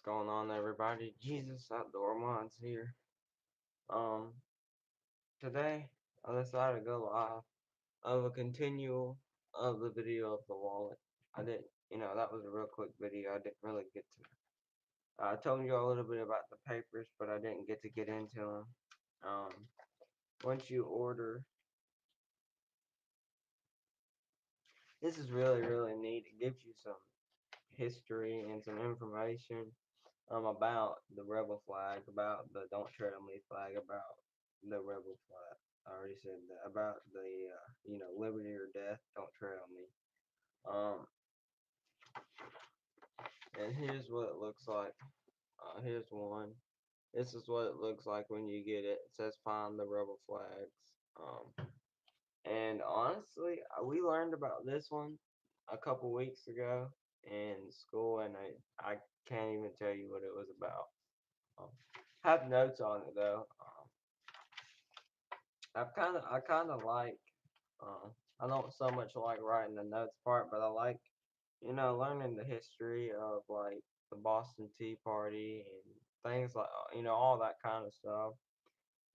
going on, everybody? Jesus Outdoor Mods here. Um, Today I decided to go live of a continual of the video of the wallet. I didn't, that was a real quick video. I didn't really get to. I told you a little bit about the papers, but I didn't get into them. Um, Once you order, this is really neat. It gives you some history and some information about the rebel flag, about the Don't Tread on Me flag, about the rebel flag. I already said that about the liberty or death. Don't tread on me. Um, and here's what it looks like. Here's one. This is what it looks like when you get it. It says find the rebel flags. And honestly, we learned about this one a couple weeks ago in school, and I can't even tell you what it was about. Um, I have notes on it though. I kind of like. Uh, I don't so much like writing the notes part, but I like learning the history of like the Boston Tea Party and things like all that kind of stuff,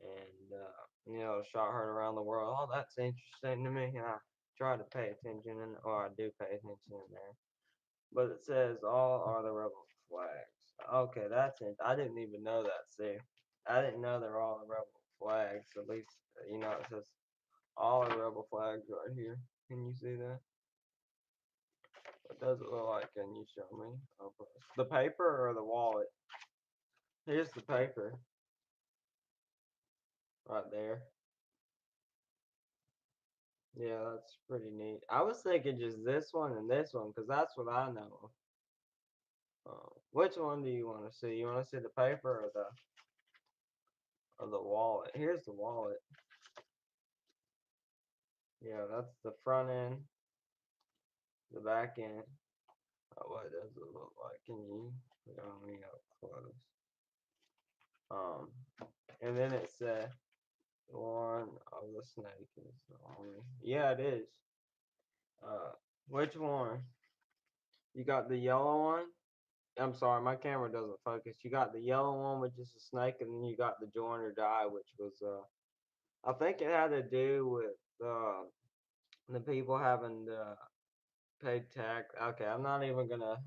and shot heard around the world. All that's interesting to me, and I try to pay attention, or I do pay attention in there. But it says all are the rebel flags. Okay, that's it. I didn't even know that. See, I didn't know they're all the rebel flags. At least it says all the rebel flags right here. Can you see that? What does it look like? Can you show me? The paper or the wallet? Here's the paper right there. Yeah, that's pretty neat. I was thinking just this one and this one because that's what I know. Which one do you want to see? You want to see the paper or the wallet? Here's the wallet. Yeah, that's the front end, the back end. What does it look like? Can you put on me up close? Um, and then it said one of the snake is on me. Yeah, it is. Uh, which one? You got the yellow one? I'm sorry, my camera doesn't focus. You got the yellow one, which is a snake, and then you got the join or die, which was I think it had to do with the people having the paid tax. Okay, I'm not even going to.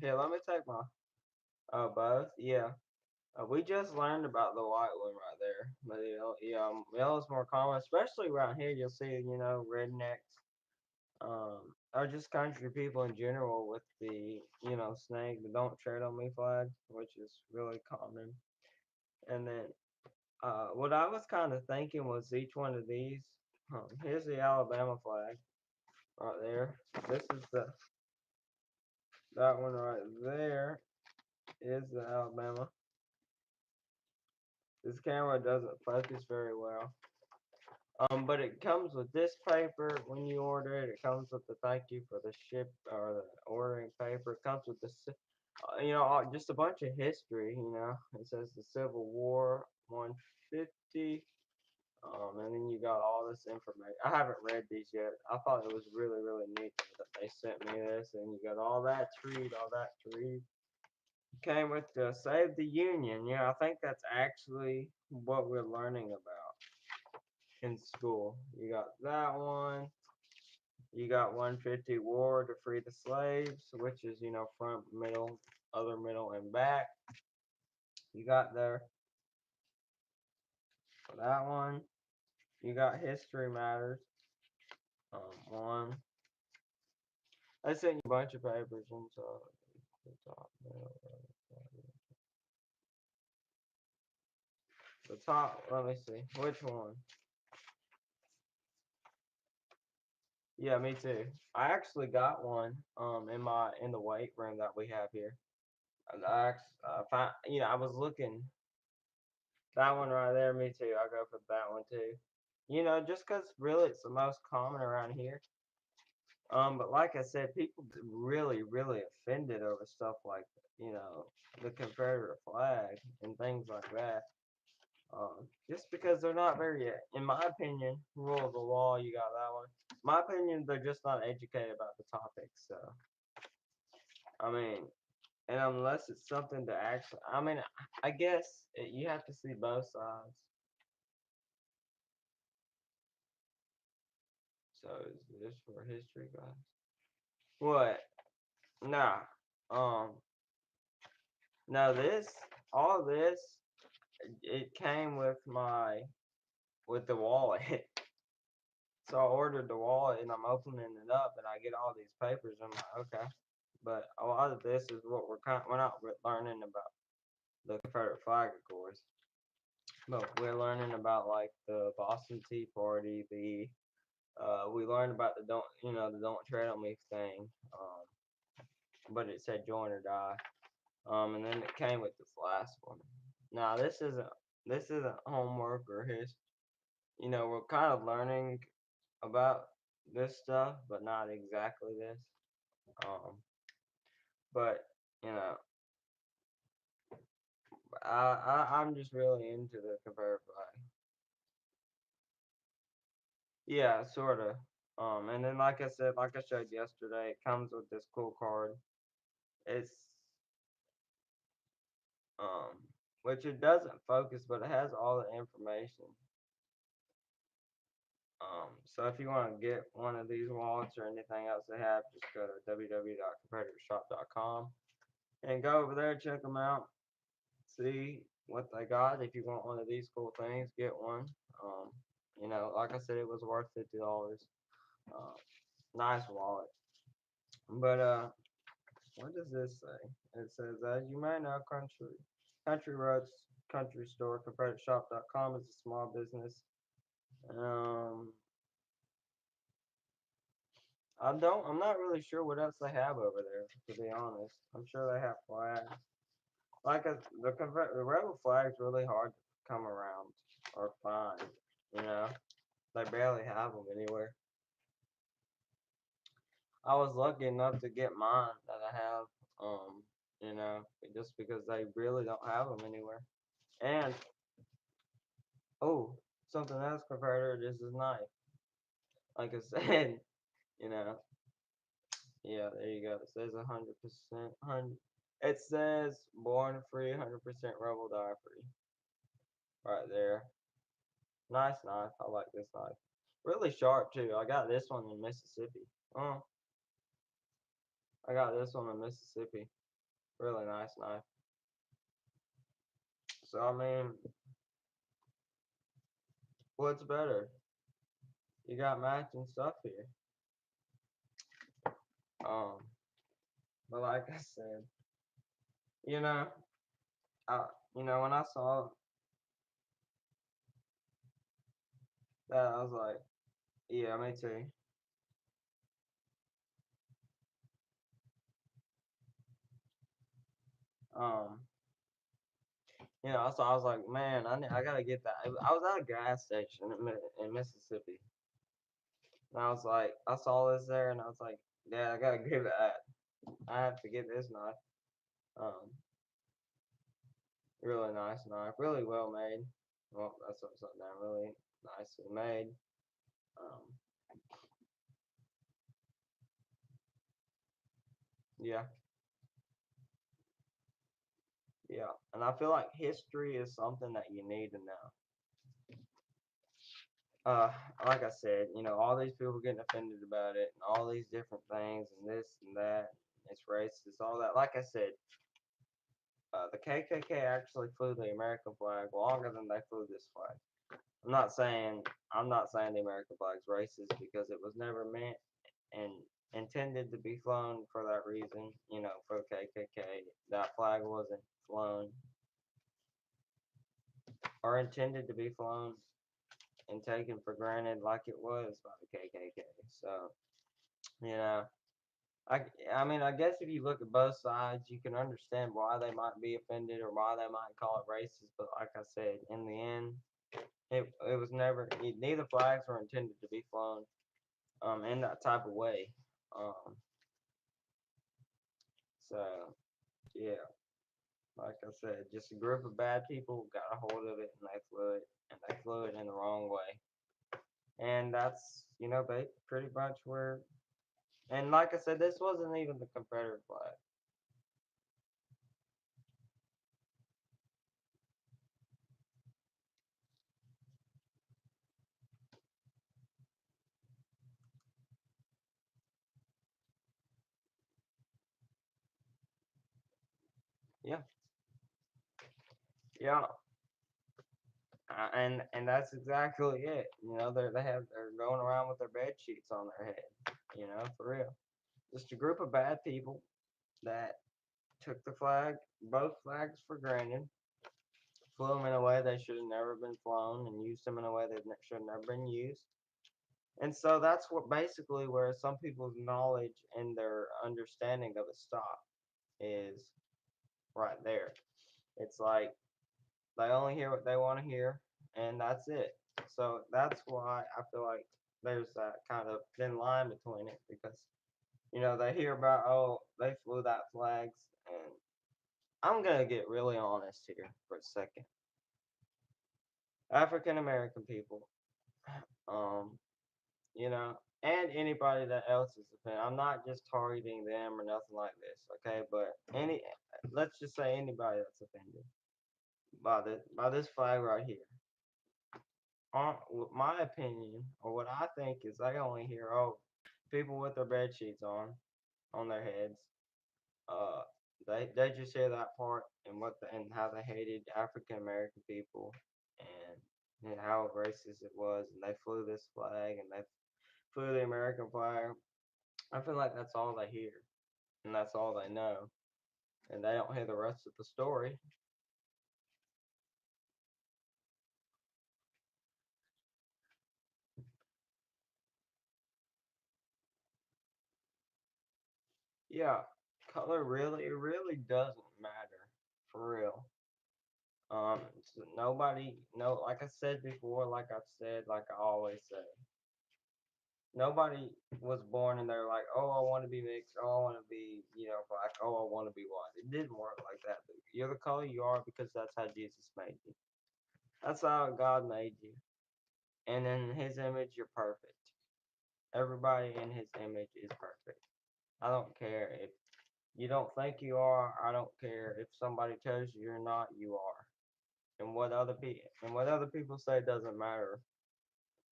Here, let me take my both. Yeah. We just learned about the white one right there, but yellow's more common, especially around here. You'll see, rednecks, or just country people in general with the, snake, the "Don't Tread on Me" flag, which is really common. And then, what I was kind of thinking was each one of these. Here's the Alabama flag right there. This is that one right there is the Alabama. This camera doesn't focus very well. But it comes with this paper when you order it. It comes with the thank you for the ship or the ordering paper. It comes with just a bunch of history. It says the Civil War 150. And then you got all this information. I haven't read these yet. I thought it was really neat that they sent me this, and you got all that to read, all that to read. Came with the Save the Union. Yeah, I think that's actually what we're learning about in school. You got that one. You got 150 War to free the slaves, which is, front, middle, other middle, and back. You got there for that one. You got History Matters. One. I sent you a bunch of papers into the top, middle, the top. Let me see. Which one? Yeah, me too. I actually got one in the weight room that we have here. And I was looking that one right there. Me too. I go for that one too. Just 'cause really it's the most common around here. But like I said, people get really offended over stuff like the Confederate flag and things like that. Just because they're not very, in my opinion, rule of the law. You got that one. My opinion, they're just not educated about the topic. So I mean, And unless it's something to actually, I mean, I guess you have to see both sides. So is this for history class? What? Nah. Um. No. All this, it came with the wallet. So I ordered the wallet and I'm opening it up and I get all these papers. I'm like, okay. But a lot of this is what we're not learning about the Confederate flag, of course, but we're learning about like the Boston Tea Party. We learned about the don't tread on me thing. But it said join or die. And then it came with this last one. Now this isn't homework or his. We're kind of learning about this stuff, but not exactly this. Um, but you know, I'm just really into the Confederate flag. Yeah, sorta. And then like I said, like I showed yesterday, it comes with this cool card. It's um, which it doesn't focus, but it has all the information. So if you want to get one of these wallets or anything else they have, just go to www.competitorshop.com and go over there, check them out, see what they got. If you want one of these cool things, get one. Um, like I said, it was worth $50. Nice wallet. But what does this say? It says, as you may know, Country Roads Country Store, ConfederateShop.com is a small business. Um, I'm not really sure what else they have over there, to be honest. I'm sure they have flags. The rebel flag's really hard to come around or find, you know? They barely have them anywhere. I was lucky enough to get mine that I have, just because they really don't have them anywhere. And, oh, something else compared to this is knife. Like I said, you know, yeah, there you go. It says 100%, 100. It says born free, 100% rebel die free. Right there. Nice knife. I like this knife. Really sharp too. I got this one in Mississippi. Oh, I got this one in Mississippi. Really nice knife. So I mean, what's better? You got matching stuff here. Um, but like I said, you know, I when I saw that, I was like, yeah, me too. Um, so I was like, man, I gotta get that. I was at a gas station in Mississippi, and I was like, I saw this there, and I was like, yeah, I gotta give it that. I have to get this knife. Um, really nice knife, really well made. Well, that's something that really nicely made. Um, yeah, yeah, and I feel like history is something that you need to know. Uh, like I said, all these people getting offended about it, and all these different things, and this and that. It's racist, all that. Like I said, the KKK actually flew the American flag longer than they flew this flag. I'm not saying the American flag's racist because it was never meant and intended to be flown for that reason. For KKK, that flag wasn't flown or intended to be flown and taken for granted like it was by the KKK. So you know, I I mean, I guess if you look at both sides, you can understand why they might be offended or why they might call it racist. But like I said, in the end, it was neither flags were intended to be flown in that type of way. Um, so yeah, like I said, just a group of bad people got a hold of it and they flew it in the wrong way. And that's pretty much where. And like I said, this wasn't even the Confederate flag. Yeah, yeah, and that's exactly it. You know, they're going around with their bed sheets on their head. You know, for real. Just a group of bad people that took both flags for granted, flew them in a way they should have never been flown, and used them in a way they should have never been used. And so that's what basically where some people's knowledge and their understanding of it stop is right there. It's like they only hear what they want to hear, and that's it. So that's why I feel like there's that kind of thin line between it because they hear about, oh, they flew that flags, and I'm gonna get really honest here for a second. African American people, um, you know, and anybody that else is offended. I'm not just targeting them or nothing like this, okay? But let's just say anybody that's offended by this flag right here. My opinion, or what I think is, they only hear, oh, people with their bed sheets on their heads. Uh, they just hear that part and how they hated African American people and how racist it was, and they flew this flag and they flew the American flag. I feel like that's all they hear, and that's all they know, and they don't hear the rest of the story. Yeah, color it really doesn't matter for real. Nobody, no, like I said before, like I've said, like I always say, nobody was born and they're like, oh, I want to be mixed, oh, I want to be, black, oh, I want to be white. It didn't work like that. You're the color you are because that's how Jesus made you. That's how God made you. And in His image, you're perfect. Everybody in His image is perfect. I don't care if you don't think you are. I don't care if somebody tells you you're not. You are. And what other people say doesn't matter.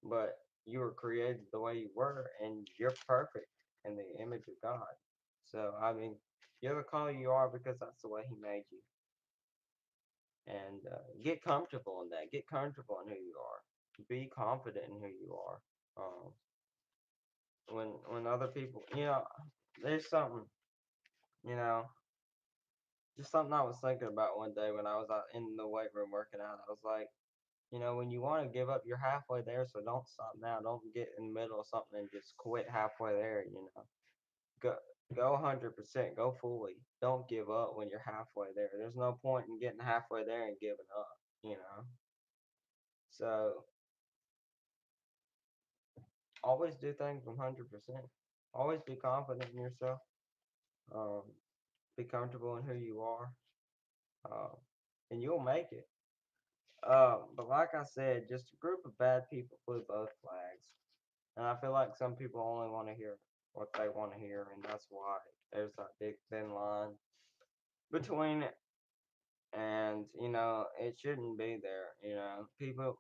But you were created the way you were, and you're perfect in the image of God. So I mean, you're the color you are because that's the way He made you. And get comfortable in that. Get comfortable in who you are. Be confident in who you are. Um, when other people, there's something, you know, just something I was thinking about one day when I was out in the weight room working out. I was like, when you want to give up, you're halfway there, so don't stop now. Don't get in the middle of something and just quit halfway there. Go go 100%. Go fully. Don't give up when you're halfway there. There's no point in getting halfway there and giving up. You know. So always do things 100%. Always be confident in yourself. Um, be comfortable in who you are, uh, and you'll make it. But like I said, just a group of bad people flew both flags, and I feel like some people only want to hear what they want to hear, and that's why there's that big thin line between it. And it shouldn't be there. People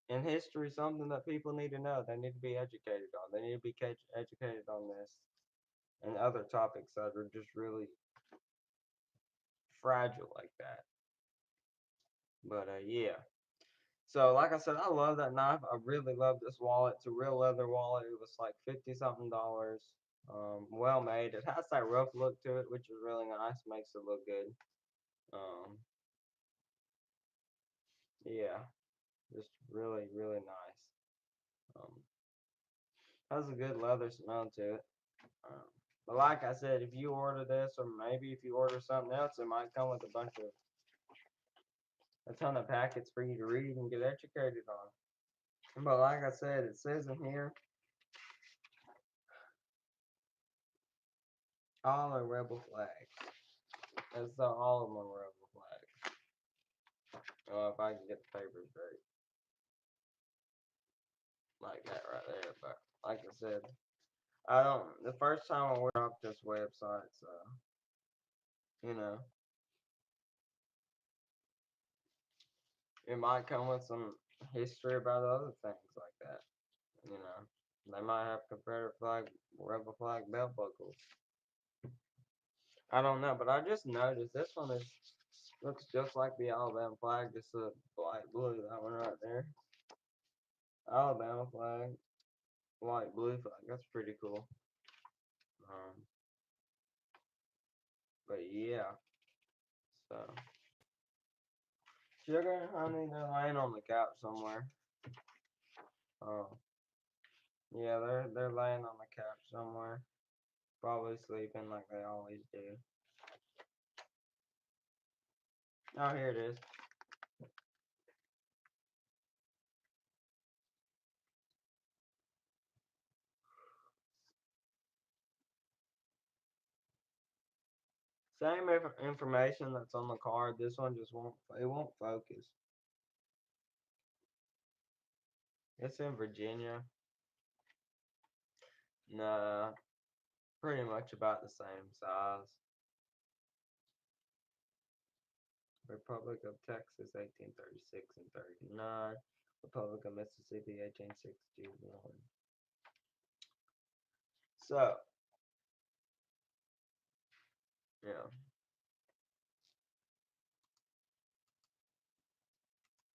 in history, something that people need to know. They need to be educated on. They need to be educated on this and other topics that are just really fragile like that. But yeah. So like I said, I love that knife. I really love this wallet. It's a real leather wallet. It was like 50 something dollars. Well made. It has that rough look to it, which is really nice. Makes it look good. Um, yeah, just really, really nice. Um, has a good leather smell to it. Um, but like I said, if you order this, or maybe if you order something else, it might come with a ton of packets for you to read and get educated on. But like I said, it says in here, all are rebel flags. That's all of them are rebel flags. If I can get the papers right, like that right there. But like I said, I don't. The first time I went off this website, so you know, it might come with some history about other things like that. You know, they might have Confederate flag, rebel flag belt buckles. I don't know, but I just noticed this one looks just like the Alabama flag, just a light blue. That one right there, Alabama flag, light blue flag. That's pretty cool. Um, but yeah, so Sugar and Honey, they're laying on the couch somewhere. Oh, yeah, they're laying on the couch somewhere, probably sleeping like they always do. Oh, here it is. Same information that's on the card. This one just won't focus. It's in Virginia. Nah, pretty much about the same size. Republic of Texas, 1836 and 39. Republic of Mississippi, 1861. So, yeah.